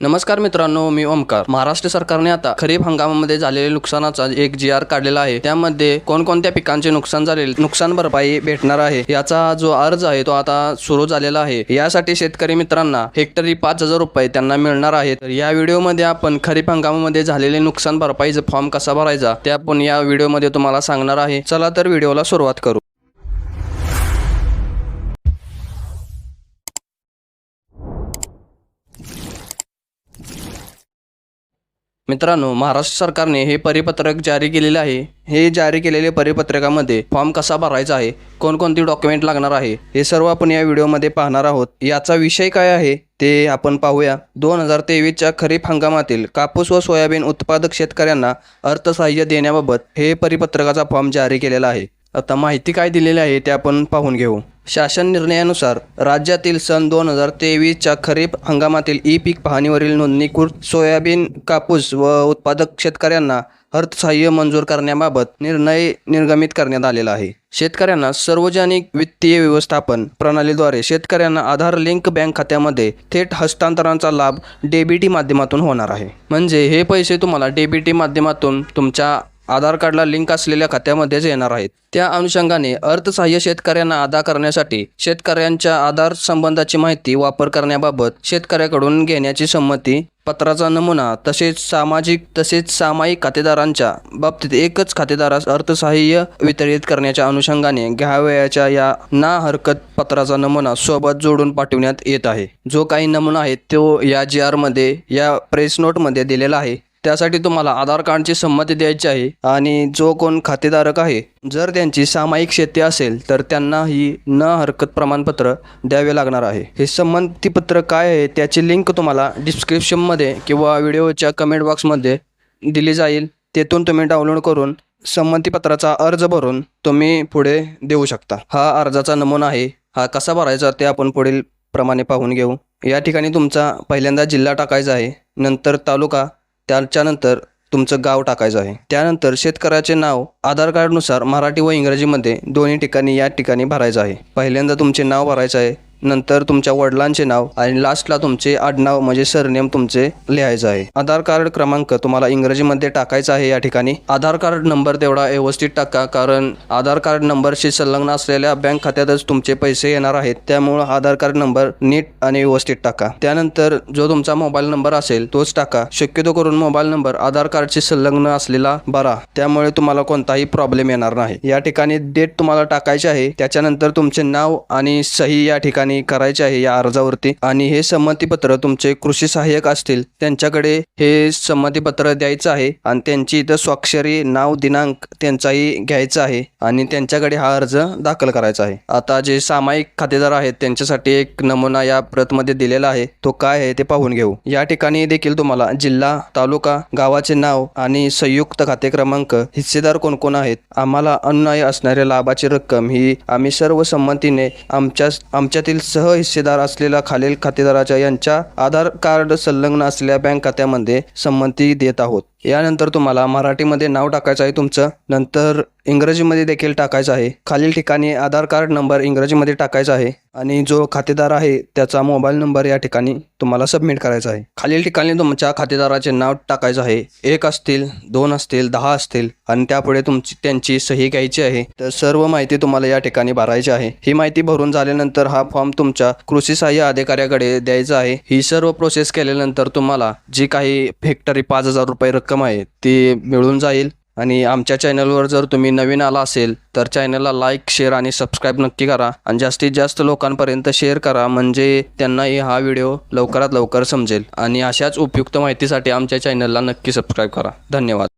नमस्कार मित्रांनो, मी ओमकार। महाराष्ट्र सरकारने आता खरीप हंगामामध्ये झालेल्या नुकसानाचा एक जी.आर. काढलेला आहे। त्यामध्ये कोणकोणत्या पिकांचे नुकसान झालेले, नुकसान भरपाई भेटणार आहे याचा जो अर्ज आहे तो आता सुरू झालेला आहे। यासाठी शेतकरी मित्रांना हेक्टरी 5,000 रुपये त्यांना मिळणार आहेत। तर या व्हिडिओमध्ये आपण खरीप हंगामामध्ये झालेले नुकसान भरपाईचा फॉर्म कसा भरायचा ते आपण या व्हिडिओमध्ये तुम्हाला सांगणार आहे। चला तर व्हिडिओला सुरुवात करू। मित्रांनो, महाराष्ट्र सरकारने हे परिपत्रक जारी केलेले आहे। हे जारी केलेले परिपत्रकामध्ये फॉर्म कसा भरायचा आहे, कोणकोणती डॉक्युमेंट लागणार आहे, हे सर्व आपण या व्हिडिओमध्ये पाहणार आहोत। याचा विषय काय आहे ते आपण पाहूया। 2023च्या खरीप हंगामातील कापूस व सोयाबीन उत्पादक शेतकऱ्यांना अर्थसहाय्य देण्याबाबत हे परिपत्रकाचा फॉर्म जारी केलेला आहे। आता माहिती काय दिलेली आहे ते आपण पाहून घेऊ। शासन निर्णयानुसार राज्यातील सन 2023च्या खरीप हंगामातील ई पीक पाहणीवरील नोंदणीकृत सोयाबीन, कापूस व उत्पादक शेतकऱ्यांना अर्थसहाय्य मंजूर करण्याबाबत निर्णय निर्गमित करण्यात आलेला आहे। शेतकऱ्यांना सार्वजनिक वित्तीय व्यवस्थापन प्रणालीद्वारे शेतकऱ्यांना आधार लिंक बँक खात्यामध्ये थेट हस्तांतरणाचा लाभ डीबीटी माध्यमातून होणार आहे। म्हणजे हे पैसे तुम्हाला डीबीटी माध्यमातून तुमच्या आधार कार्डला लिंक असलेल्या खात्यामध्येच येणार आहेत। त्या अनुषंगाने अर्थसहाय्य शेतकऱ्यांना अदा करण्यासाठी शेतकऱ्यांच्या आधार संबंधाची माहिती वापर करण्याबाबत शेतकऱ्याकडून घेण्याची संमती पत्राचा नमुना तसेच सामायिक खातेदारांच्या बाबतीत एकच खातेदारास अर्थसहाय्य वितरित करण्याच्या अनुषंगाने घ्यावयाच्या या ना हरकत पत्राचा नमुना सोबत जोडून पाठवण्यात येत आहे। जो काही नमुना आहे तो या जी.आर. मध्ये या प्रेस नोटमध्ये दिलेला आहे। त्यासाठी तुम्हाला आधार कार्डची संमती द्यायची आहे आणि जो कोण खातेधारक आहे जर त्यांची सामायिक शेती असेल तर त्यांना ही न हरकत प्रमाणपत्र द्यावे लागणार आहे। हे संमतीपत्र काय आहे त्याची लिंक तुम्हाला डिस्क्रिप्शनमध्ये किंवा व्हिडिओच्या कमेंट बॉक्समध्ये दिली जाईल। तेथून तुम्ही डाउनलोड करून संमतीपत्राचा अर्ज भरून तुम्ही पुढे देऊ शकता। हा अर्जाचा नमुना आहे। हा कसा भरायचा ते आपण पुढील प्रमाणे पाहून घेऊ। या ठिकाणी तुमचा पहिल्यांदा जिल्हा टाकायचा आहे, नंतर तालुका, त्याच्यानंतर तुमचं गाव टाकायचं आहे। त्यानंतर शेतकऱ्याचे नाव आधार कार्डनुसार मराठी व इंग्रजीमध्ये दोन्ही ठिकाणी या ठिकाणी भरायचं आहे। पहिल्यांदा तुमचे नाव भरायचं आहे, नंतर तुमच्या वडिलांचे नाव आणि लास्टला तुमचे आडनाव म्हणजे सरनेम तुमचे लिहायचं आहे। आधार कार्ड क्रमांक तुम्हाला इंग्रजीमध्ये टाकायचा आहे। या ठिकाणी आधार कार्ड नंबर तेवढा व्यवस्थित टाका, कारण आधार कार्ड नंबरशी संलग्न असलेल्या बँक खात्यातच तुमचे पैसे येणार आहेत। त्यामुळे आधार कार्ड नंबर नीट आणि व्यवस्थित टाका। त्यानंतर जो तुमचा मोबाईल नंबर असेल तोच टाका। शक्यतो करून मोबाईल नंबर आधार कार्डशी संलग्न असलेला बरा, त्यामुळे तुम्हाला कोणताही प्रॉब्लेम येणार नाही। या ठिकाणी डेट तुम्हाला टाकायची आहे। त्याच्यानंतर तुमचे नाव आणि सही या ठिकाणी करायचे आहे या अर्जावरती। आणि हे संमतीपत्र तुमचे कृषी सहाय्यक असतील त्यांच्याकडे हे संमतीपत्र द्यायचं आहे आणि त्यांची इथं स्वाक्षरी, नाव, दिनांक त्यांचाही घ्यायचा आहे आणि त्यांच्याकडे हा अर्ज दाखल करायचा आहे। आता जे सामायिक खातेदार आहेत त्यांच्यासाठी एक नमुना या प्रतमध्ये दिलेला आहे, तो काय आहे ते पाहून घेऊ। या ठिकाणी देखील तुम्हाला जिल्हा, तालुका, गावाचे नाव आणि संयुक्त खाते क्रमांक, हिस्सेदार कोण कोण आहेत, आम्हाला अन्याय्य असणाऱ्या लाभाची रक्कम ही आम्ही सर्व संमतीने आमच्यातील सह हिस्सेदार असलेल्या खालील खातेदाराच्या यांच्या आधार कार्ड संलग्न असलेल्या बँक खात्यामध्ये संमती देत आहोत। यानंतर तुम्हाला मराठीमध्ये नाव टाकायचं आहे तुमचं, नंतर इंग्रजीमध्ये देखील टाकायचं आहे। खालील ठिकाणी आधार कार्ड नंबर इंग्रजीमध्ये टाकायचा आहे आणि जो खातेदार आहे त्याचा मोबाईल नंबर या ठिकाणी तुम्हाला सबमिट करायचा आहे। खालील ठिकाणी तुमच्या खातेदाराचे नाव टाकायचं आहे। 1 असतील, 2 असतील, 10 असतील आणि त्यापुढे त्यांची सही घ्यायची आहे। तर सर्व माहिती तुम्हाला या ठिकाणी भरायची आहे। ही माहिती भरून झाल्यानंतर हा फॉर्म तुमच्या कृषी सहाय्य अधिकाऱ्याकडे द्यायचा आहे। ही सर्व प्रोसेस केल्यानंतर तुम्हाला जी काही हेक्टरी 5,000 रुपये रक्कम आहे ती मिळून जाईल। आणि आमच्या चॅनलवर जर तुम्ही नवीन आला असेल तर चॅनलला लाईक, शेअर आणि सबस्क्राईब नक्की करा आणि जास्तीत जास्त लोकांपर्यंत शेअर करा, म्हणजे त्यांनाही हा व्हिडिओ लवकरात लवकर समजेल। आणि अशाच उपयुक्त माहितीसाठी आमच्या चॅनलला नक्की सबस्क्राईब करा। धन्यवाद।